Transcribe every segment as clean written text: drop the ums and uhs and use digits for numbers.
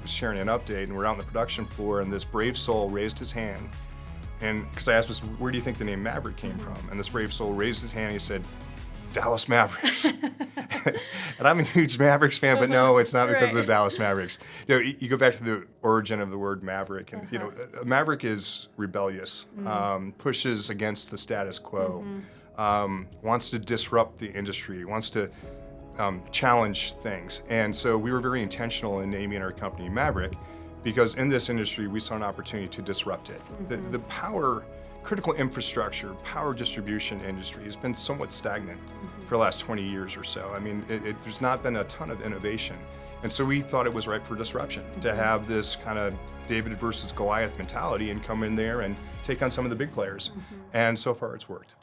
was sharing an update, and we're out on the production floor, and this brave soul raised his hand. And because I asked him, where do you think the name Maverick came from? And this brave soul raised his hand and he said, Dallas Mavericks. And I'm a huge Mavericks fan, but no, it's not because of the Dallas Mavericks. You go back to the origin of the word Maverick, and a Maverick is rebellious, pushes against the status quo, wants to disrupt the industry, wants to challenge things. And so we were very intentional in naming our company Maverick, because in this industry we saw an opportunity to disrupt it. The power, critical infrastructure, power distribution industry has been somewhat stagnant for the last 20 years or so. I mean, there's not been a ton of innovation. And so we thought it was ripe for disruption, to have this kind of David versus Goliath mentality and come in there and take on some of the big players. And so far it's worked.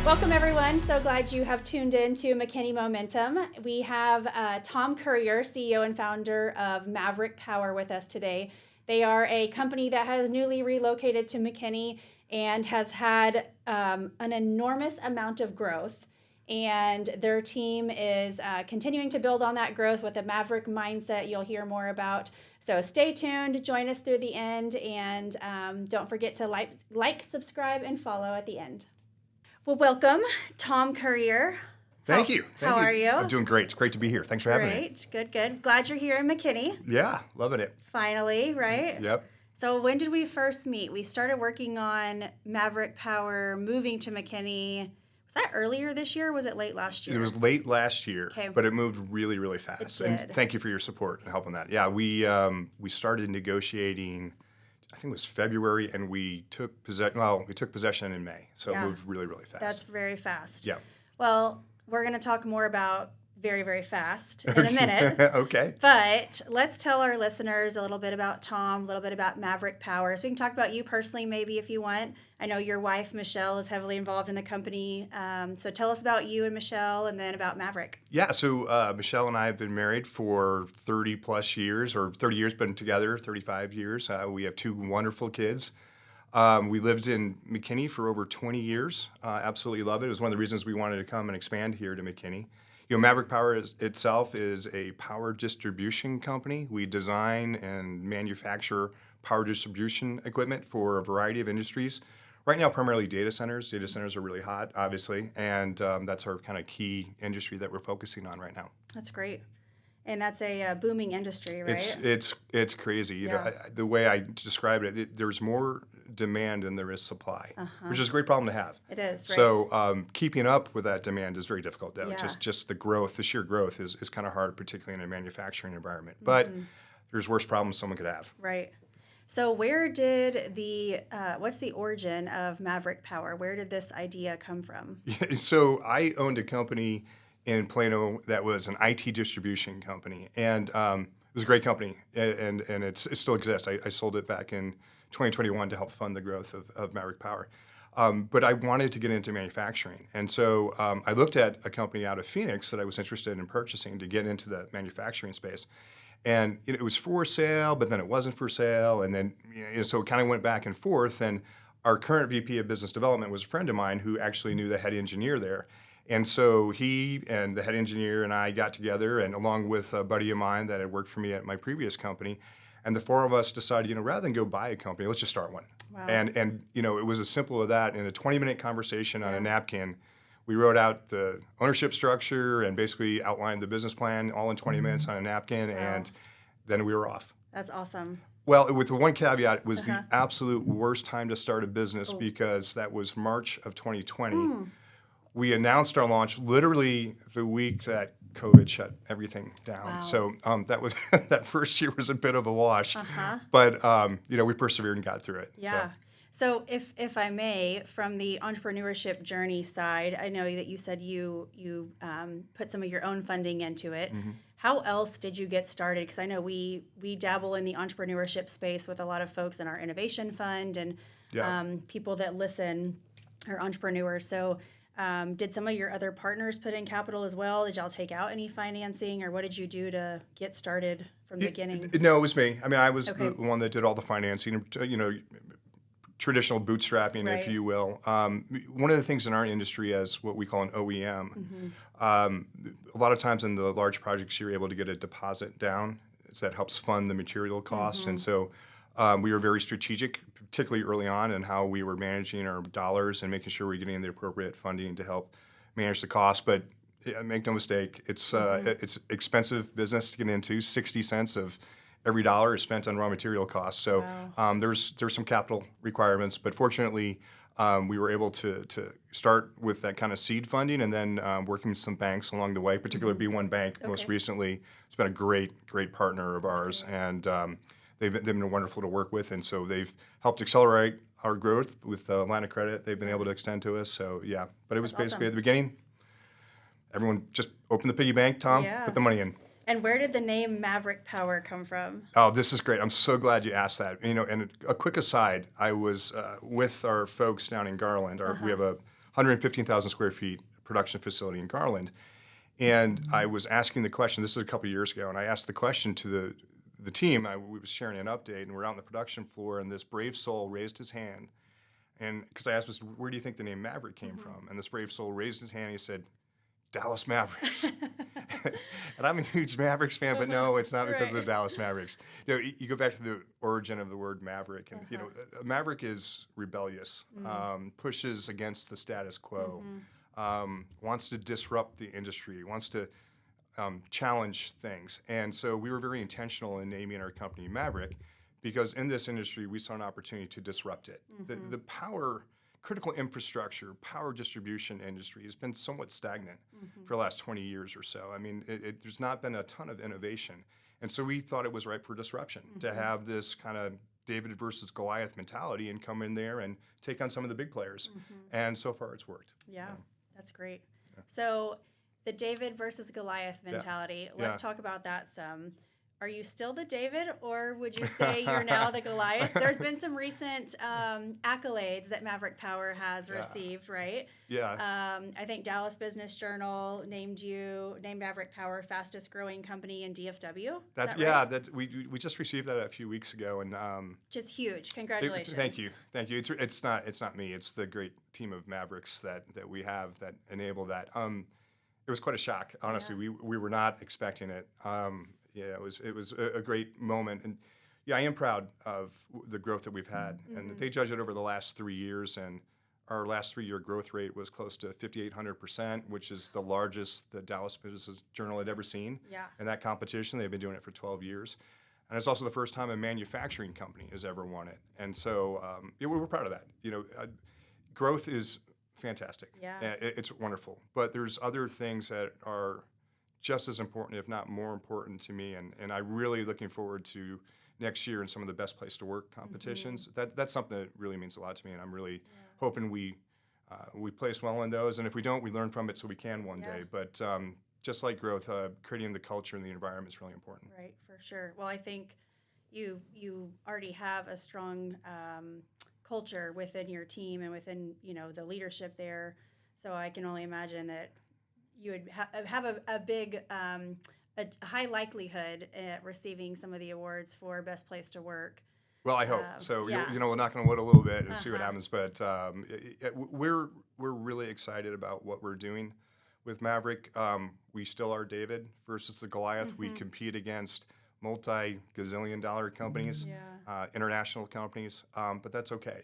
Welcome, everyone. So glad you have tuned in to McKinney Momentum. We have Tom Currier, CEO and founder of Maverick Power, with us today. They are a company that has newly relocated to McKinney and has had an enormous amount of growth. And their team is continuing to build on that growth with a Maverick mindset you'll hear more about. So stay tuned, join us through the end, and don't forget to like, subscribe, and follow at the end. Well, welcome, Tom Currier. Thank you. How are you? I'm doing great. It's great to be here. Thanks for having me. Great. Good. Glad you're here in McKinney. Yeah, loving it. Finally, right? Yep. So when did we first meet? We started working on Maverick Power, moving to McKinney. Was that earlier this year or was it late last year? It was late last year, okay. But it moved really, really fast. It did. And thank you for your support and help on that. Yeah, we started negotiating, I think it was February, and we took possession in May. So it moved really, really fast. That's very fast. Yeah. Well, we're going to talk more about very, very fast in a minute. Okay. But let's tell our listeners a little bit about Tom, a little bit about Maverick Power. So we can talk about you personally maybe if you want. I know your wife, Michelle, is heavily involved in the company. So tell us about you and Michelle and then about Maverick. Yeah, so Michelle and I have been married for 30 plus years, or 30 years, been together 35 years. We have two wonderful kids. We lived in McKinney for over 20 years. Absolutely love it. It was one of the reasons we wanted to come and expand here to McKinney. Maverick Power itself is a power distribution company. We design and manufacture power distribution equipment for a variety of industries. Right now, primarily data centers. Data centers are really hot, obviously, and that's our kind of key industry that we're focusing on right now. That's great. And that's a booming industry, right? It's crazy. The way I describe it, there's more demand than there is supply, which is a great problem to have. It is, right? So keeping up with that demand is very difficult, though. Yeah. Just the growth, the sheer growth is kind of hard, particularly in a manufacturing environment. But there's worse problems someone could have. Right. So where did what's the origin of Maverick Power? Where did this idea come from? Yeah, so I owned a company in Plano that was an IT distribution company, and it was a great company, and it still exists. I sold it back in 2021 to help fund the growth of Maverick Power. But I wanted to get into manufacturing, and so I looked at a company out of Phoenix that I was interested in purchasing to get into the manufacturing space. And it was for sale, but then it wasn't for sale, and then so it kind of went back and forth. And our current VP of Business Development was a friend of mine who actually knew the head engineer there. And so he and the head engineer and I got together, and along with a buddy of mine that had worked for me at my previous company, and the four of us decided, rather than go buy a company, let's just start one. Wow. And it was as simple as that. In a 20-minute conversation on a napkin, we wrote out the ownership structure and basically outlined the business plan all in 20 minutes on a napkin, and then we were off. That's awesome. Well, with the one caveat, it was the absolute worst time to start a business because that was March of 2020. We announced our launch literally the week that COVID shut everything down. Wow. So that was that first year was a bit of a wash, but we persevered and got through it. Yeah. So if I may, from the entrepreneurship journey side, I know that you said you put some of your own funding into it. How else did you get started? Because I know we dabble in the entrepreneurship space with a lot of folks in our innovation fund, and people that listen are entrepreneurs. So did some of your other partners put in capital as well? Did y'all take out any financing, or what did you do to get started from the beginning? No, it was me. I mean, I was the one that did all the financing. traditional bootstrapping, if Right. you will. One of the things in our industry as what we call an OEM, a lot of times in the large projects, you're able to get a deposit down. So that helps fund the material cost. And so we were very strategic, particularly early on, in how we were managing our dollars and making sure we're getting the appropriate funding to help manage the cost. But yeah, make no mistake, it's expensive business to get into. 60 cents of every dollar is spent on raw material costs. So Wow. there's some capital requirements, but fortunately, we were able to start with that kind of seed funding, and then working with some banks along the way, particularly B1 Bank most Okay. recently. It's been a great partner of ours, great. and they've been wonderful to work with, and so they've helped accelerate our growth with the line of credit they've been able to extend to us. So yeah, but it was That's basically awesome. at the beginning, everyone just open the piggy bank, Tom, Yeah. put the money in. And where did the name Maverick Power come from? Oh, this is great. I'm so glad you asked that. And a quick aside, I was with our folks down in Garland. We have a 115,000 square feet production facility in Garland. And I was asking the question, this is a couple of years ago, and I asked the question to the team. We was sharing an update, and we're out on the production floor, and this brave soul raised his hand. And because I asked, where do you think the name Maverick came from? And this brave soul raised his hand, and he said, Dallas Mavericks. And I'm a huge Mavericks fan, but no, it's not because of the Right. Dallas Mavericks. You go back to the origin of the word maverick, and a maverick is rebellious, pushes against the status quo, wants to disrupt the industry, wants to challenge things. And so we were very intentional in naming our company Maverick, because in this industry we saw an opportunity to disrupt it. The power critical infrastructure, power distribution industry has been somewhat stagnant for the last 20 years or so. I mean, there's not been a ton of innovation. And so we thought it was ripe for disruption to have this kind of David versus Goliath mentality and come in there and take on some of the big players. And so far it's worked. Yeah, that's great. So the David versus Goliath mentality, let's talk about that some. Are you still the David, or would you say you're now the Goliath? There's been some recent accolades that Maverick Power has received, right? Yeah. I think Dallas Business Journal named Maverick Power fastest growing company in DFW. That's Is that right? we just received that a few weeks ago, and Just huge. Congratulations. thank you. It's not me. It's the great team of Mavericks that we have that enable that. It was quite a shock, honestly. We were not expecting it. It was a great moment, and I am proud of the growth that we've had. And they judge it over the last 3 years, and our last 3-year growth rate was close to 5,800%, which is the largest the Dallas Business Journal had ever seen. Yeah. In that competition, they've been doing it for 12 years, and it's also the first time a manufacturing company has ever won it. And so we're proud of that. Growth is fantastic. Yeah. It's wonderful, but there's other things that are just as important, if not more important to me, and I'm really looking forward to next year in some of the best place to work competitions. That's something that really means a lot to me, and I'm really hoping we place well in those, and if we don't, we learn from it so we can one day. But just like growth, creating the culture and the environment is really important. Right, for sure. Well, I think you already have a strong culture within your team and within the leadership there. So I can only imagine that you would have a big, a high likelihood at receiving some of the awards for best place to work. Well, I hope so. yeah. We'll knock on wood a little bit and see what happens. But we're really excited about what we're doing with Maverick. We still are David versus the Goliath. We compete against multi-gazillion-dollar companies, international companies, but that's okay.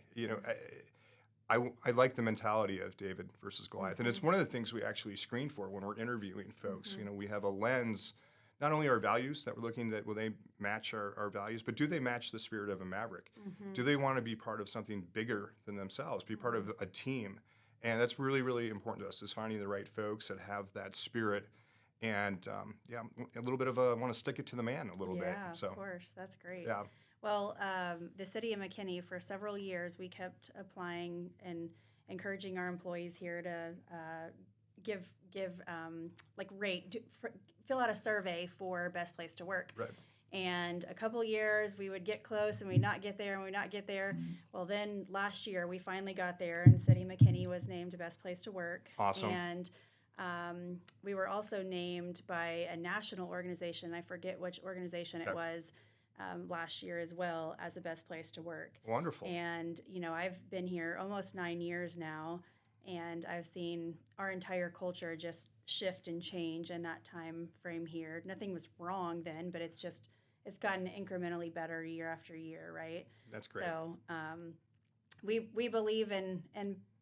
I like the mentality of David versus Goliath, and it's one of the things we actually screen for when we're interviewing folks. We have a lens, not only our values that we're looking at, will they match our values, but do they match the spirit of a Maverick? Do they want to be part of something bigger than themselves, be part of a team? And that's really, really important to us, is finding the right folks that have that spirit. And a little bit of want to stick it to the man a little bit. Yeah, So, of course. That's great. Yeah. Well, the city of McKinney, for several years, we kept applying and encouraging our employees here to fill out a survey for best place to work. Right. And a couple of years, we would get close and we'd not get there and we'd not get there. Well, then last year, we finally got there, and City of McKinney was named best place to work. Awesome. And we were also named by a national organization. I forget which organization it was. last year as well as the best place to work. Wonderful. And, I've been here almost 9 years now, and I've seen our entire culture just shift and change in that time frame here. Nothing was wrong then, but it's gotten incrementally better year after year, right? That's great. So we believe in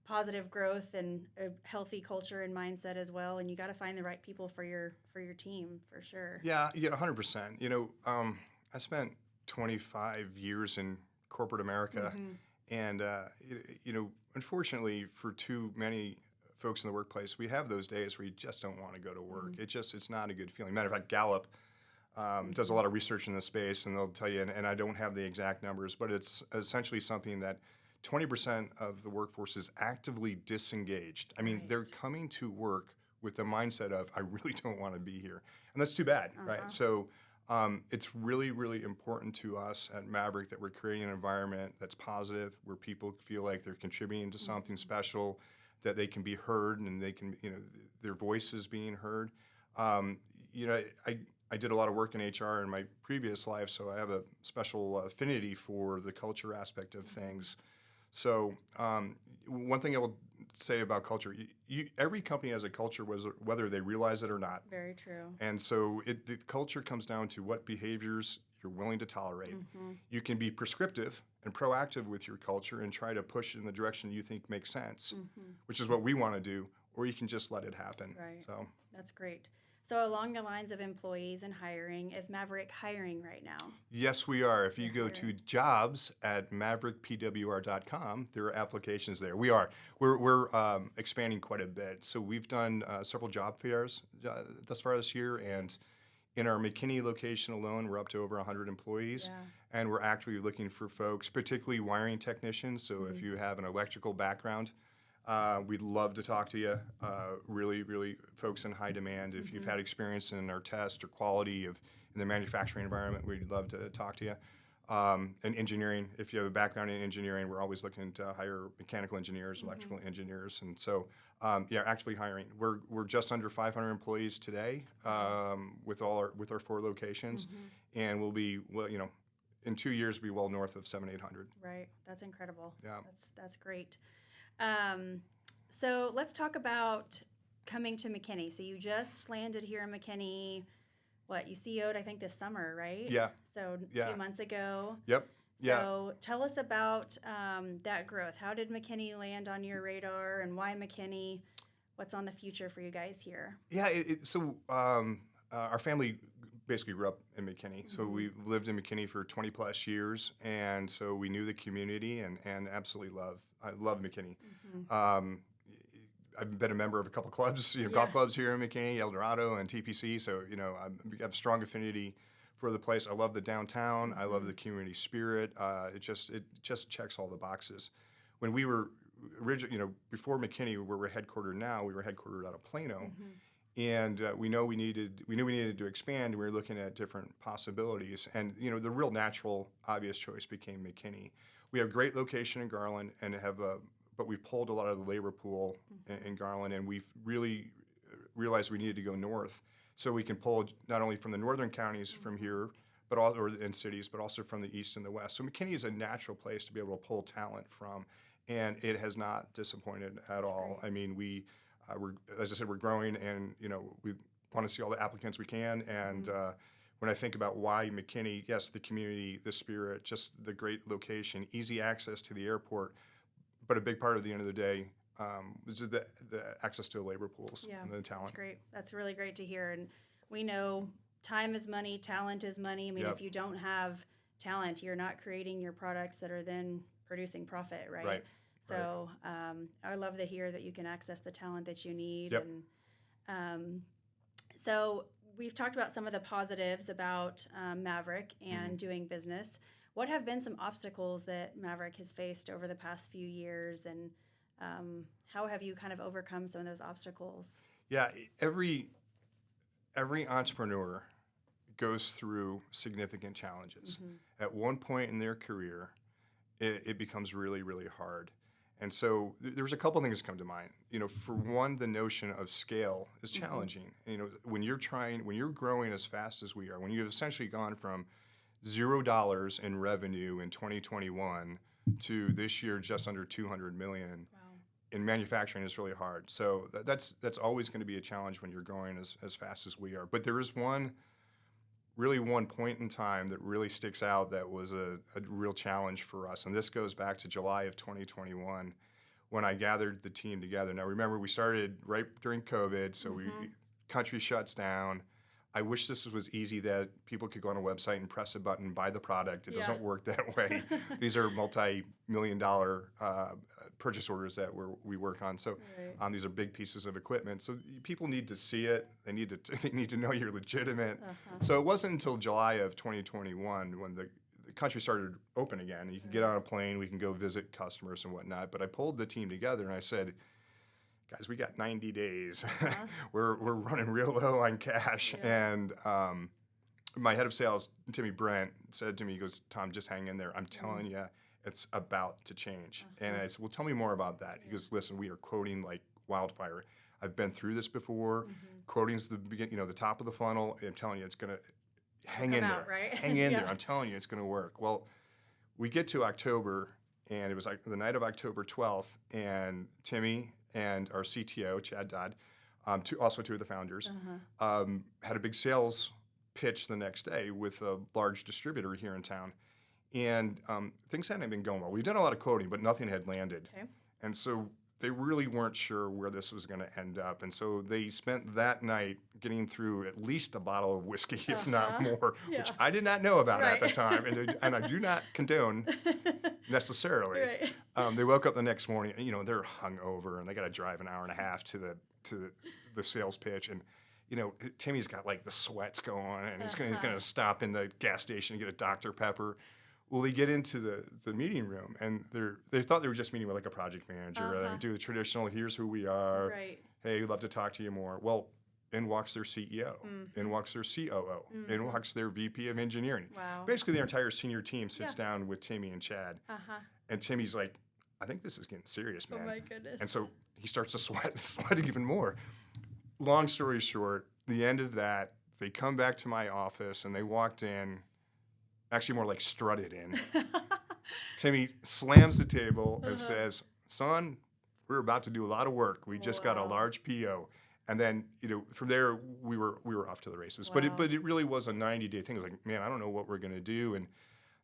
positive growth and a healthy culture and mindset as well, and you got to find the right people for your team for sure. Yeah, 100%. I spent 25 years in corporate America, and unfortunately, for too many folks in the workplace, we have those days where you just don't want to go to work. It's not a good feeling. Matter of fact, Gallup does a lot of research in this space, and they'll tell you, and I don't have the exact numbers, but it's essentially something that 20% of the workforce is actively disengaged. I mean, they're coming to work with the mindset of, I really don't want to be here. And that's too bad, right? So it's really, really important to us at Maverick that we're creating an environment that's positive, where people feel like they're contributing to something special, that they can be heard and they can, their voice is being heard. I did a lot of work in HR in my previous life, so I have a special affinity for the culture aspect of things. So one thing I will say about culture, every company has a culture, whether they realize it or not. Very true. And so the culture comes down to what behaviors you're willing to tolerate. You can be prescriptive and proactive with your culture and try to push it in the direction you think makes sense, which is what we want to do, or you can just let it happen. Right. So that's great. So along the lines of employees and hiring, is Maverick hiring right now? Yes, we are. If you go to jobs@maverickpwr.com, there are applications there. We are. We're expanding quite a bit. So we've done several job fairs thus far this year, and in our McKinney location alone, we're up to over 100 employees, and we're actively looking for folks, particularly wiring technicians. So if you have an electrical background, we'd love to talk to you. Really, really folks in high demand. If you've had experience in our test or quality in the manufacturing environment, we'd love to talk to you. And engineering, if you have a background in engineering, we're always looking to hire mechanical engineers, electrical engineers. And so, actively hiring. We're just under 500 employees today with our 4 locations, and we'll be, in 2 years, be well north of 700-800. Right. That's incredible. Yeah. That's great. So let's talk about coming to McKinney. So you just landed here in McKinney. You CEO'd, I think, this summer, right? Yeah. So a few months ago. Yep. Yeah. So tell us about that growth. How did McKinney land on your radar, and why McKinney? What's on the future for you guys here? Yeah. Our family basically grew up in McKinney. So we lived in McKinney for 20 plus years, and so we knew the community and absolutely I love McKinney. I've been a member of a couple clubs, golf clubs here in McKinney, El Dorado and TPC. So I have a strong affinity for the place. I love the downtown. I love the community spirit. It just checks all the boxes. When we were before McKinney, where we're headquartered now, we were headquartered out of Plano. And we knew we needed to expand. We were looking at different possibilities, and the real natural, obvious choice became McKinney. We have a great location in Garland, and but we pulled a lot of the labor pool in Garland, and we've really realized we needed to go north, so we can pull not only from the northern counties from here, but in cities, but also from the east and the west. So McKinney is a natural place to be able to pull talent from, and it has not disappointed at all. Great. I mean, as I said, we're growing, and we want to see all the applicants we can. And when I think about why McKinney, yes, the community, the spirit, just the great location, easy access to the airport, but a big part of the end of the day is the access to the labor pools and the talent. That's great. That's really great to hear. And we know time is money, talent is money. I mean, if you don't have talent, you're not creating your products that are then producing profit, right? Right. So I love to hear that you can access the talent that you need. Yep. And so we've talked about some of the positives about Maverick and doing business. What have been some obstacles that Maverick has faced over the past few years, and how have you kind of overcome some of those obstacles? Yeah, every entrepreneur goes through significant challenges. At one point in their career, it becomes really, really hard. And so there's a couple things that come to mind. For one, the notion of scale is challenging. When you're growing as fast as we are, when you've essentially gone from $0 in revenue in 2021 to this year just under 200 million. Wow. In manufacturing is really hard. So that's always going to be a challenge when you're growing as fast as we are. But there is one point in time that really sticks out that was a real challenge for us. And this goes back to July of 2021 when I gathered the team together. Now, remember, we started right during COVID, so country shuts down. I wish this was easy that people could go on a website and press a button, buy the product. It doesn't work that way. These are multi-million-dollar purchase orders that we work on. So these are big pieces of equipment. So people need to see it. They need to know you're legitimate. So it wasn't until July of 2021 when the country started open again. You can get on a plane. We can go visit customers and whatnot. But I pulled the team together and I said, guys, we got 90 days. We're running real low on cash. And my head of sales, Timmy Brent, said to me, he goes, Tom, just hang in there. I'm telling you, it's about to change. And I said, well, tell me more about that. He goes, listen, we are quoting like wildfire. I've been through this before. Quoting's the beginning, the top of the funnel. I'm telling you, it's going to hang in there. Right? Hang in there. I'm telling you, it's going to work. Well, we get to October, and it was like the night of October 12th, and Timmy and our CTO, Chad Dodd, also two of the founders, had a big sales pitch the next day with a large distributor here in town. And things hadn't been going well. We'd done a lot of quoting, but nothing had landed. Okay. And so they really weren't sure where this was going to end up. And so they spent that night getting through at least a bottle of whiskey, if not more, which I did not know about at the time. And I do not condone necessarily. They woke up the next morning, and, they're hungover, and they got to drive an hour and a half to the sales pitch. And, Timmy's got like the sweats going, and he's going to stop in the gas station and get a Dr. Pepper. Well, they get into the meeting room, and they thought they were just meeting with like a project manager. They do the traditional, here's who we are. Hey, we'd love to talk to you more. Well, in walks their CEO, in walks their COO, in walks their VP of engineering. Wow. Basically, their entire senior team sits down with Timmy and Chad. And Timmy's like, I think this is getting serious, man. Oh, my goodness. And so he starts to sweat even more. Long story short, the end of that, they come back to my office, and they walked in, actually more like strutted in. Timmy slams the table and says, son, we're about to do a lot of work. We just got a large PO. And then, from there, we were off to the races. But it really was a 90-day thing. It was like, man, I don't know what we're going to do. And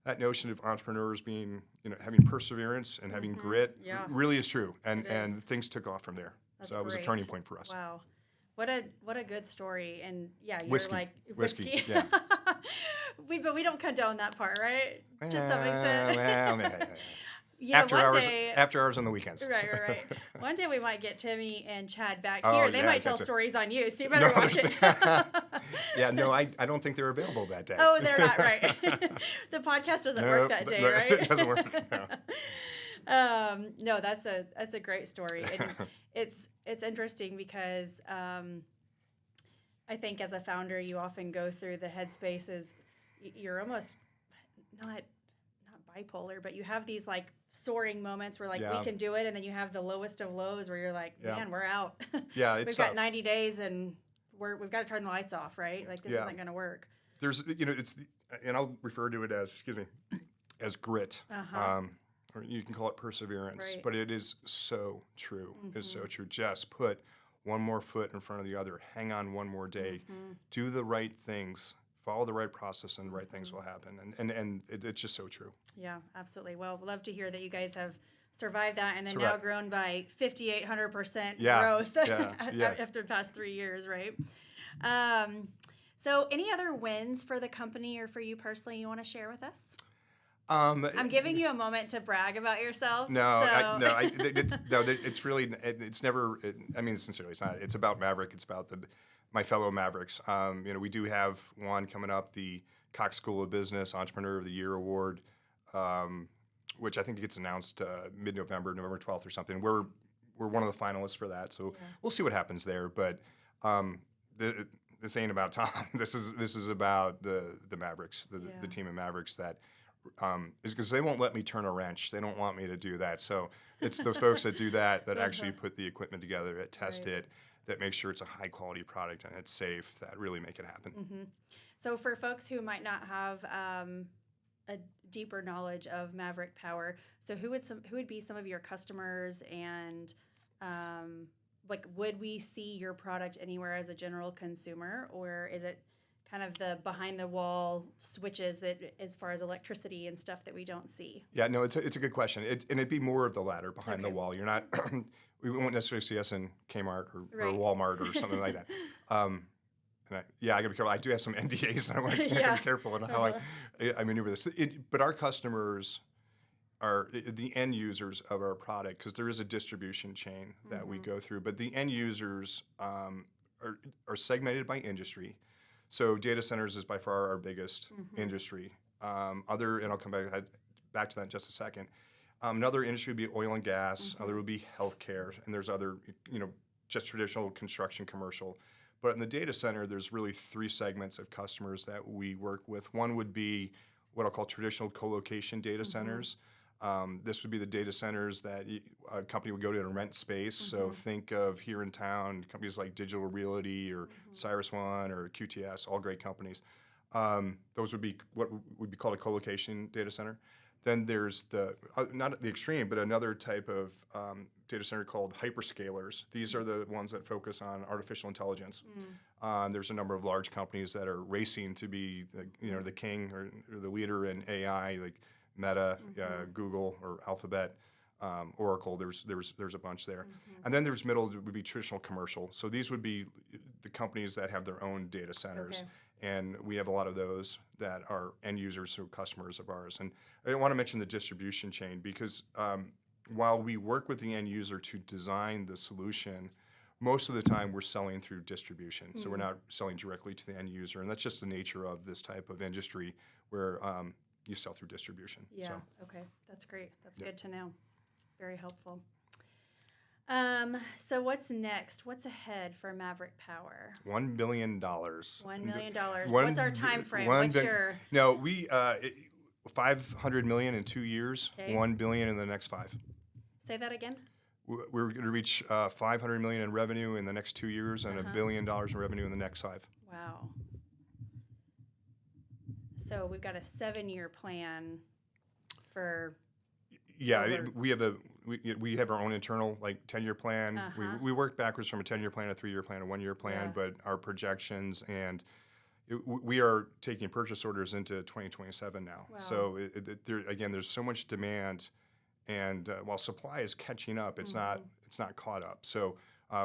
that notion of entrepreneurs being, having perseverance and having grit really is true. And things took off from there. So it was a turning point for us. Wow. What a good story. And you're whiskey. like whiskey. Yeah. But we don't condone that part, right? To some extent. After hours on the weekends. Right. One day we might get Timmy and Chad back here. They might tell stories on you, so you better watch it. I don't think they're available that day. Oh, they're not, right. The podcast doesn't work that day, right? It doesn't work, no. No, that's a great story. And it's interesting because I think as a founder, you often go through the headspaces. You're almost not bipolar, but you have these like soaring moments where like we can do it, and then you have the lowest of lows where you're like, man, we're out. We've got 90 days, and we've got to turn the lights off, right? Like this isn't going to work. There's and I'll refer to it as grit. Or you can call it perseverance, but it is so true. It's so true. Just put one more foot in front of the other. Hang on one more day. Do the right things. Follow the right process, and the right things will happen. And it's just so true. Yeah, absolutely. Well, we'd love to hear that you guys have survived that, and then now grown by 5,800% growth after the past 3 years, right? So any other wins for the company or for you personally you want to share with us? I'm giving you a moment to brag about yourself. It's really, it's never, sincerely, it's not. It's about Maverick. It's about my fellow Mavericks. We do have one coming up, the Cox School of Business Entrepreneur of the Year Award, which I think gets announced mid-November, November 12th or something. We're one of the finalists for that, so we'll see what happens there. But this ain't about Tom. This is about the Mavericks, the team of Mavericks that is because they won't let me turn a wrench. They don't want me to do that. So it's those folks that do that actually put the equipment together, that test it, that make sure it's a high quality product and it's safe, that really make it happen. So for folks who might not have a deeper knowledge of Maverick Power, so who would be some of your customers, and like, would we see your product anywhere as a general consumer, or is it kind of the behind the wall switches that, as far as electricity and stuff, that we don't see? Yeah, no, it's a good question. And it'd be more of the latter, behind the wall. You're not, we won't necessarily see us in Kmart or Walmart or something like that. I got to be careful. I do have some NDAs, and I want to be careful on how I maneuver this. But our customers are the end users of our product, because there is a distribution chain that we go through. But the end users are segmented by industry. So data centers is by far our biggest industry. And I'll come back to that in just a second. Another industry would be oil and gas. Other would be healthcare, and there's other, just traditional construction, commercial. But in the data center, there's really three segments of customers that we work with. One would be what I'll call traditional co-location data centers. This would be the data centers that a company would go to and rent space. So think of here in town, companies like Digital Realty or CyrusOne or QTS, all great companies. Those would be what would be called a co-location data center. Then there's not at the extreme, but another type of data center called hyperscalers. These are the ones that focus on artificial intelligence. There's a number of large companies that are racing to be the king or the leader in AI, like Meta, Google, or Alphabet, Oracle. There's a bunch there. And then there's middle would be traditional commercial. So these would be the companies that have their own data centers. And we have a lot of those that are end users or customers of ours. And I want to mention the distribution chain, because while we work with the end user to design the solution, most of the time we're selling through distribution. So we're not selling directly to the end user. And that's just the nature of this type of industry, where you sell through distribution. Yeah, okay. That's great. That's good to know. Very helpful. So what's next? What's ahead for Maverick Power? $1 billion. $1 million. What's our time frame? No, we $500 million in 2 years. $1 billion in the next 5. Say that again. We're going to reach $500 million in revenue in the next 2 years, and $1 billion in revenue in the next 5. Wow. So we've got a 7-year plan for. Yeah, we have our own internal 10-year plan. We work backwards from a 10-year plan, a 3-year plan, a 1-year plan, but our projections and we are taking purchase orders into 2027 now. Wow. So there's so much demand, and while supply is catching up, it's not caught up. So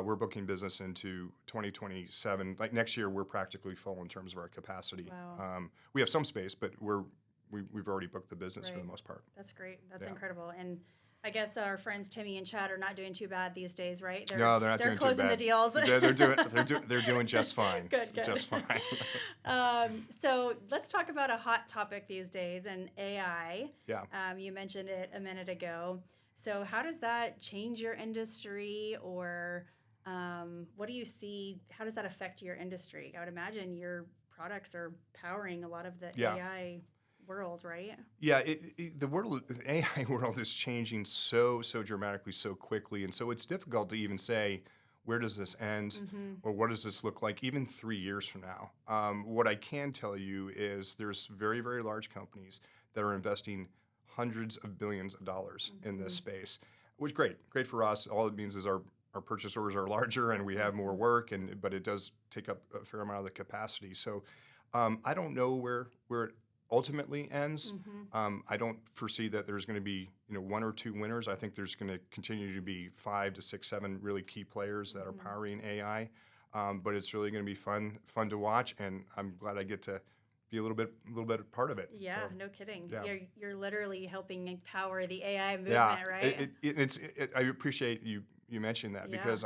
we're booking business into 2027. Like next year, we're practically full in terms of our capacity. Wow. We have some space, but we've already booked the business for the most part. That's great. That's incredible. And I guess our friends Timmy and Chad are not doing too bad these days, right? No, they're not doing too bad. They're closing the deals. They're doing just fine. Good. Just fine. So let's talk about a hot topic these days, and AI. Yeah. You mentioned it a minute ago. So how does that change your industry, or what do you see? How does that affect your industry? I would imagine your products are powering a lot of the AI world, right? Yeah, the AI world is changing so dramatically, so quickly, and so it's difficult to even say, where does this end, or what does this look like even 3 years from now? What I can tell you is there's very, very large companies that are investing hundreds of billions of dollars in this space, which is great for us. All it means is our purchase orders are larger and we have more work, but it does take up a fair amount of the capacity. So I don't know where it ultimately ends. I don't foresee that there's going to be 1 or 2 winners. I think there's going to continue to be 5 to 6, 7 really key players that are powering AI. But it's really going to be fun to watch, and I'm glad I get to be a little bit part of it. Yeah, so, no kidding. Yeah. You're literally helping power the AI movement, right? I appreciate you mentioning that, because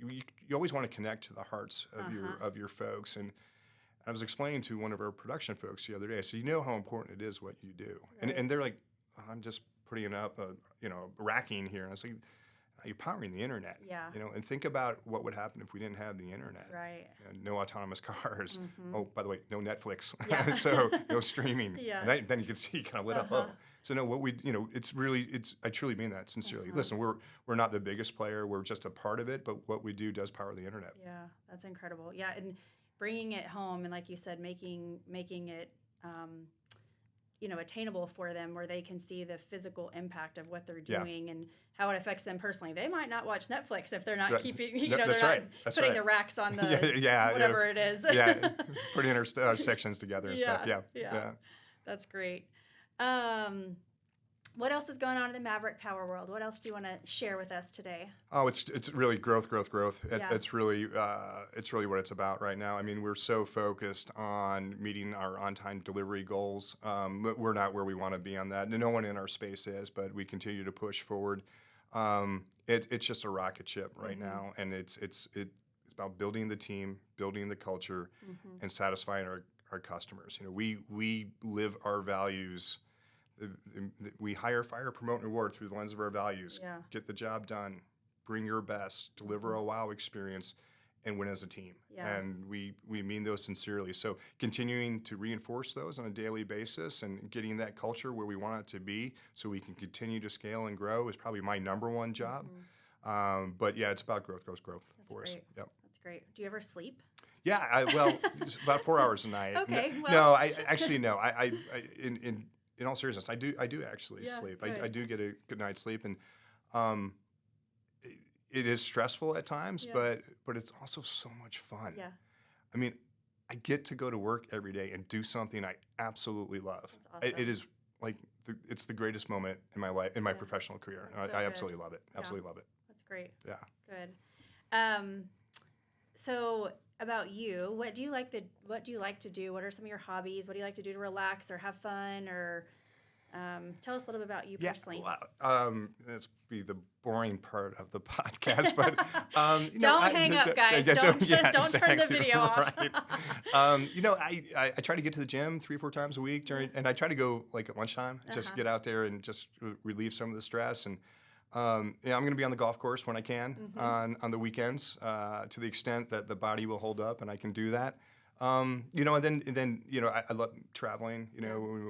you always want to connect to the hearts of your folks. And I was explaining to one of our production folks the other day, I said, how important it is what you do. Right. And they're like, I'm just putting up racking here. And I was like, you're powering the internet. Yeah. And think about what would happen if we didn't have the internet. Right. No autonomous cars. Oh, by the way, no Netflix. Yeah. So no streaming. Yeah. And then you can see kind of lit up. Oh. So no, what we, I truly mean that sincerely. Listen, we're not the biggest player. We're just a part of it, but what we do does power the internet. Yeah, that's incredible. Yeah, and bringing it home, and like you said, making it attainable for them, where they can see the physical impact of what they're doing and how it affects them personally. They might not watch Netflix if they're not keeping, they're not putting the racks on the whatever it is. Putting our sections together and stuff. Yeah. That's great. What else is going on in the Maverick Power world? What else do you want to share with us today? Oh, it's really growth. It's really what it's about right now. I mean, we're so focused on meeting our on-time delivery goals. We're not where we want to be on that. No one in our space is, but we continue to push forward. It's just a rocket ship right now, and it's about building the team, building the culture, and satisfying our customers. We live our values. We hire, fire, promote, and reward through the lens of our values. Yeah. Get the job done, bring your best, deliver a wow experience, and win as a team. Yeah. And we mean those sincerely. So continuing to reinforce those on a daily basis and getting that culture where we want it to be so we can continue to scale and grow is probably my number one job. But yeah, it's about growth That's for great. us. Yep. That's great. Do you ever sleep? Yeah, it's about 4 hours a night. Okay. No, I actually no. In all seriousness, I do actually sleep. Good. I do get a good night's sleep, and it is stressful at times, but it's also so much fun. Yeah. I mean, I get to go to work every day and do something I absolutely love. That's awesome. It is like it's the greatest moment in my life, in my professional career. That's so I good. absolutely love it. Absolutely love it. That's great. Yeah. Good. So about you, what do you like to do? What are some of your hobbies? What do you like to do to relax or have fun? Or tell us a little bit about you personally. That's be the boring part of the podcast, but don't hang up, guys. Don't turn the video off. Right. I try to get to the gym 3 or 4 times a week and I try to go like at lunchtime, just get out there and just relieve some of the stress. And I'm going to be on the golf course when I can on the weekends, to the extent that the body will hold up and I can do that. And then I love traveling.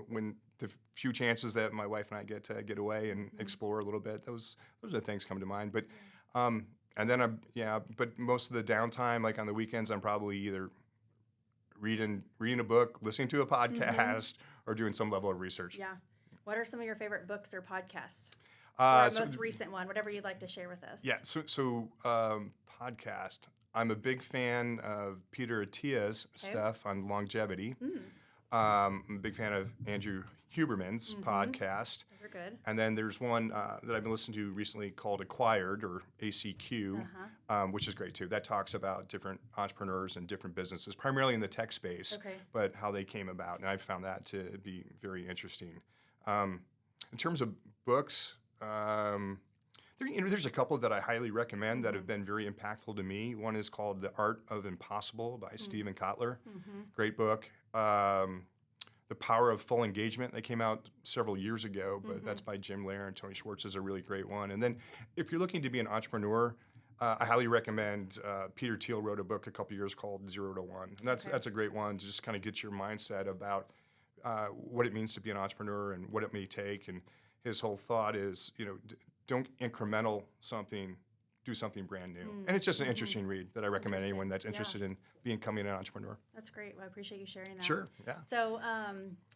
When the few chances that my wife and I get to get away and explore a little bit, those are things come to mind. But and then but most of the downtime, like on the weekends, I'm probably either reading a book, listening to a podcast, or doing some level of research. Yeah. What are some of your favorite books or podcasts? Or most recent one, whatever you'd like to share with us. Yeah. So podcast. I'm a big fan of Peter Attia's stuff on longevity. I'm a big fan of Andrew Huberman's podcast. Those are good. And then there's one that I've been listening to recently called Acquired, or ACQ, which is great too. That talks about different entrepreneurs and different businesses, primarily in the tech space, but how they came about. And I've found that to be very interesting. In terms of books, there's a couple that I highly recommend that have been very impactful to me. One is called The Art of Impossible by Stephen Kotler. Great book. The Power of Full Engagement, that came out several years ago, but that's by Jim Lair and Tony Schwartz, is a really great one. And then if you're looking to be an entrepreneur, I highly recommend Peter Thiel wrote a book a couple years called 0 to 1. And that's a great one to just kind of get your mindset about what it means to be an entrepreneur and what it may take. And his whole thought is, don't incremental something, do something brand new. And it's just an interesting read that I recommend anyone that's interested in becoming an entrepreneur. That's great. Well, I appreciate you sharing that. Sure, yeah. So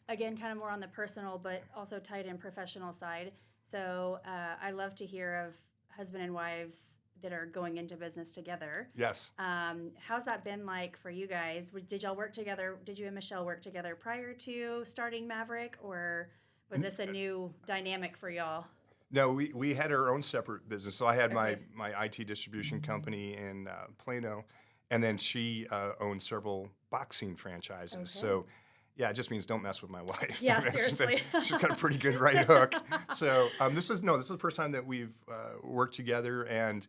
again, kind of more on the personal, but also tied in professional side. So I love to hear of husband and wives that are going into business together. Yes. How's that been like for you guys? Did y'all work together? Did you and Michelle work together prior to starting Maverick, or was this a new dynamic for y'all? No, we had our own separate business. So I had my IT distribution company in Plano, and then she owned several boxing franchises. Okay. So, yeah, it just means don't mess with my wife. Yeah, seriously. She's got a pretty good right hook. So this is the first time that we've worked together. And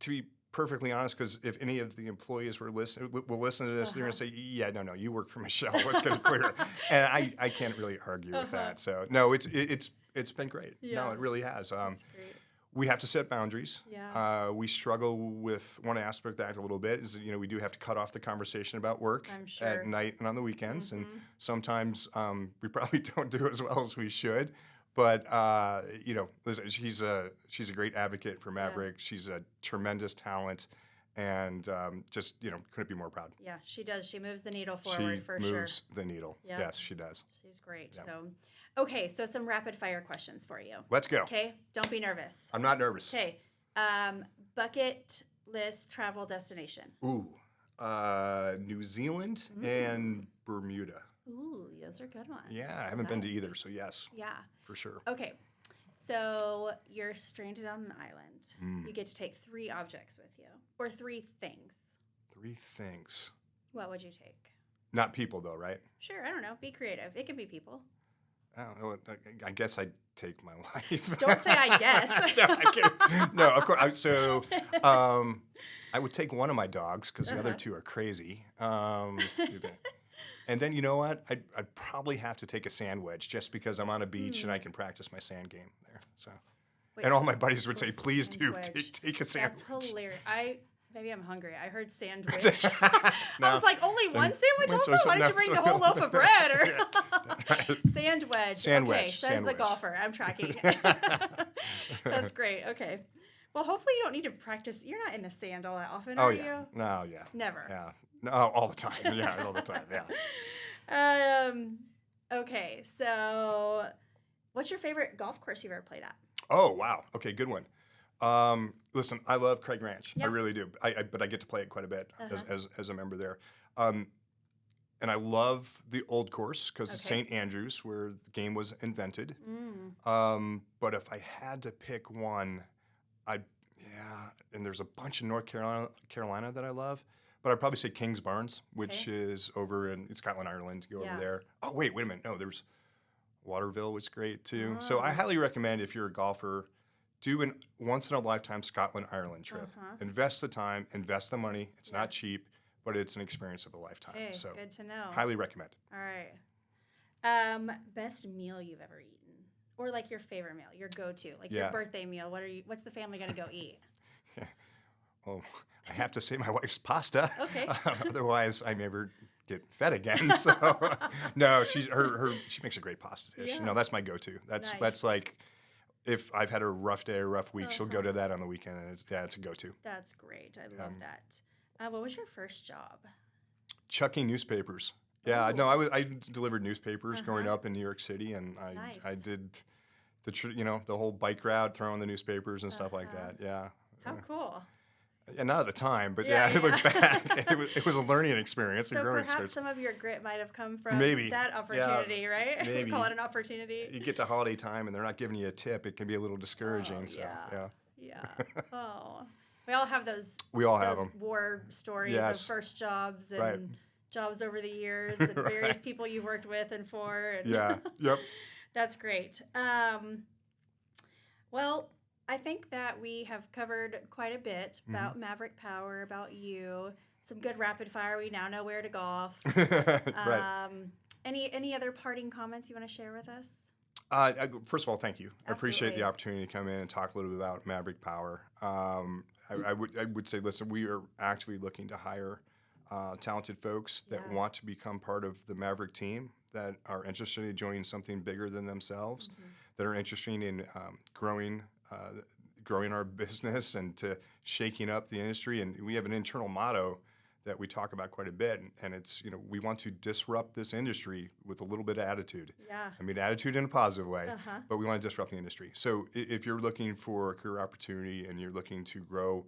to be perfectly honest, because if any of the employees will listen to this, they're going to say, yeah, no, you work for Michelle. Let's get it clear. And I can't really argue with that. So, no, it's been great. Yeah. No, it really has. That's great. We have to set boundaries. Yeah. We struggle with one aspect of that a little bit is, we do have to cut off the conversation about work I'm sure. at night and on the weekends. And Mm-hmm. sometimes we probably don't do as well as we should. But, listen, she's a great advocate for Maverick. Yeah. She's a tremendous talent. And couldn't be more proud. Yeah, she does. She moves the needle forward for sure. She moves the needle. Yep. Yes, she does. She's great. Yep. So some rapid fire questions for you. Let's go. Okay, don't be nervous. I'm not nervous. Okay, bucket list travel destination. Ooh, New Zealand and Bermuda. Ooh, those are good ones. Yeah, I haven't been to either, so yes. Yeah. For sure. Okay, so you're stranded on an island. You get to take 3 objects with you, or 3 things. 3 things. What would you take? Not people, though, right? Sure, I don't know. Be creative. It can be people. I don't know. I guess I'd take my life. Don't say I guess. No, I can't. No, of course. I would take one of my dogs because the other 2 are crazy. And then, you know what? I'd probably have to take a sand wedge just because I'm on a beach and I can practice my sand game there. So, and all my buddies would say, please do take a sandwich. That's hilarious. Maybe I'm hungry. I heard sandwich. No. I was like, only one sandwich also? Why did you bring the whole loaf of bread? Sand wedge. Sand okay, wedge. says Sand the wedge. golfer. I'm tracking. That's great. Okay. Well, hopefully you don't need to practice. You're not in the sand all that often, are you? No, yeah. Never. Yeah. No, all the time. Yeah, all the time. Yeah. Okay, so what's your favorite golf course you've ever played at? Oh, wow. Okay, good one. Listen, I love Craig Ranch. Yep. I really do. But I get to play it quite a bit as a member there. And I love the old course because it's St. Andrews where the game was invented. But if I had to pick one, and there's a bunch in North Carolina that I love. But I'd probably say Kings Barnes, which is over in Scotland, Ireland. Go over there. Oh, wait a minute. No, there's Waterville, which is great too. So I highly recommend if you're a golfer, do an once-in-a-lifetime Scotland, Ireland trip. Invest the time, invest the money. It's not cheap, but it's an experience of a lifetime. Hey, so good to know. Highly recommend. All right. Best meal you've ever eaten, or like your favorite meal, your go-to, like your birthday meal. What's the family gonna go eat? Well, I have to say my wife's pasta. Okay. Otherwise, I never get fed again. So no, she makes a great pasta dish. Yeah. No, that's my go-to. That's like if I've had a rough day or a rough week, she'll go to that on the weekend, and it's a go-to. That's great. I love that. What was your first job? Chucking newspapers. Yeah, no, I delivered newspapers growing up in New York City, and I did the whole bike route, throwing the newspapers and stuff like that. Yeah. How cool. And not at the time, but I look back, it was a learning experience, so a growing perhaps experience. some of your grit might have come from that opportunity, right? Maybe. Call it an opportunity. You get to holiday time and they're not giving you a tip. It can be a little discouraging. Yeah. Oh, we all have those. We all have them. War stories of first jobs and jobs over the years and various people you've worked with and for. And Yep. That's great. Well, I think that we have covered quite a bit about Maverick Power, about you. Some good rapid fire. We now know where to golf. Right. Any other parting comments you want to share with us? First of all, thank you. I appreciate the opportunity to come in and talk a little bit about Maverick Power. I would say, listen, we are actually looking to hire talented folks that want to become part of the Maverick team, that are interested in joining something bigger than themselves, that are interested in growing our business and to shaking up the industry. And we have an internal motto that we talk about quite a bit, and it's, we want to disrupt this industry with a little bit of attitude. Yeah. I mean, attitude in a positive way, but we want to disrupt the industry. So if you're looking for a career opportunity and you're looking to grow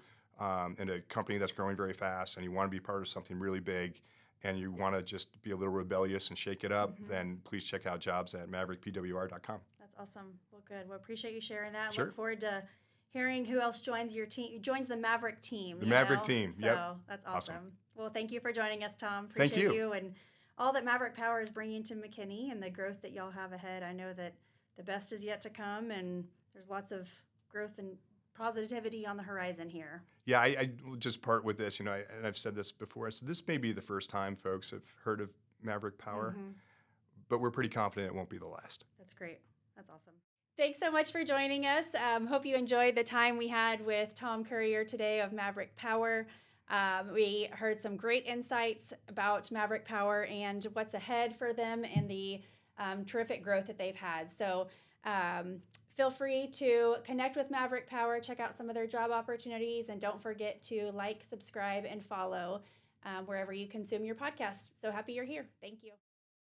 in a company that's growing very fast, and you want to be part of something really big, and you want to just be a little rebellious and shake it up, then please check out jobs at maverickpwr.com. That's awesome. Well, good. Well, appreciate you sharing that. Sure. Look forward to hearing who else joins your team. Joins the Maverick team. The Maverick team. So that's awesome. Well, thank you for joining us, Tom. Appreciate Thank you. you and all that Maverick Power is bringing to McKinney and the growth that y'all have ahead. I know that the best is yet to come, and there's lots of growth and positivity on the horizon here. Yeah, I will just part with this. And I've said this before. So this may be the first time folks have heard of Maverick Power, but we're pretty confident it won't be the last. That's great. That's awesome. Thanks so much for joining us. Hope you enjoyed the time we had with Tom Currier today of Maverick Power. We heard some great insights about Maverick Power and what's ahead for them and the terrific growth that they've had. So feel free to connect with Maverick Power, check out some of their job opportunities, and don't forget to like, subscribe, and follow wherever you consume your podcast. So happy you're here. Thank you.